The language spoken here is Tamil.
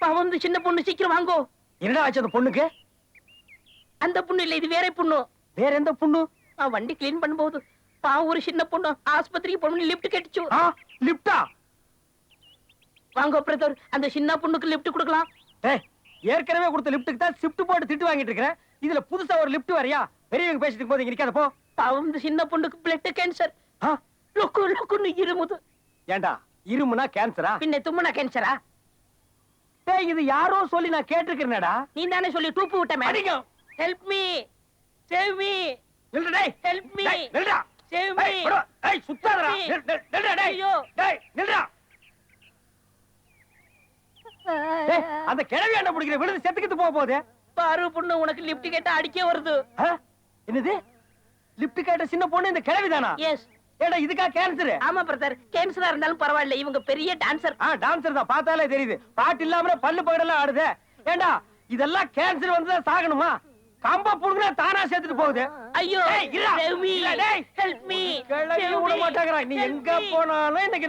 பாவம் இந்த சின்ன பொண்ணு சீக்கிரம் வாங்கோ. என்னடா ஆச்சு அந்த பொண்ணுக்கு? அந்த பொண்ணு இல்ல, இது வேற பொண்ணு. வேற எந்த பொண்ணு? வண்டி கிளீன் பண்ணும்போது பாவம் ஒரு சின்ன பொண்ணு ஆஸ்பத்திரிக்கு போகணும், லிப்ட் கேட்டுச்சு. லிப்டா? வாங்கோ பிரதர், அந்த சின்ன பொண்ணுக்கு லிப்ட் கொடுக்கலாம். ஏற்கனவே கொடுத்த லிப்டுக்கு தான் ஷிஃப்ட் போட்டு திட்டு வாங்கிட்டு இருக்கேன். இதுல புதுசா ஒரு லிப்ட் வரையா? பெரியவங்க பேசிட்டு இருக்கும்போது இங்க நிக்காத போ. பாவம் இந்த சின்ன பொண்ணுக்கு பிளட் கேன்சர். லொக்கு லொக்குன்னு இருமுது. ஏண்டா இருமுனா கேன்சரா? பின்ன தும்முனா கேன்சரா? இது யாரோ சொல்லி நான் கேட்டிருக்கிறேன்டா. நீ தானே சொல்லி டூப்பு விட்ட மேடிங்க. Help me, save me. நில்லுடா டேய். Help me. நில்லுடா. Save me. ஏய் சுத்தாதடா. நில்லுடா டேய். ஐயோ. டேய் நில்லுடா. டேய் அந்த கிழவி என்ன பிடிக்கிற? விழுந்து செத்துக்கிட்டு போக போகுது. பாரு பொண்ணு, உனக்கு லிப்ட் கேட்டா அடிக்க வருது. என்னது? லிப்ட் கேட்ட சின்ன பொண்ணு இந்த கிழவி தானா? எஸ். ஏடா இதுக்கா கேன்சர்? ஆமா பிரதர், கேன்சரா இருந்தாலும் பரவாயில்ல, இவங்க பெரிய டான்சர். டான்சர் தான், பார்த்தாலே தெரியுது. பாட்டு இல்லாம பல்லு பகடெல்லாம் ஆடுது. ஏண்டா இதெல்லாம் கேன்சர் வந்துதான் சாகணுமா? கம்ப புடுங்கினா தானா சேர்த்துட்டு போகுது. ஐயோ, சேவ் மீ. Help me. விட மாட்டாங்கறா. நீ எங்க போனாலும் இன்னைக்கு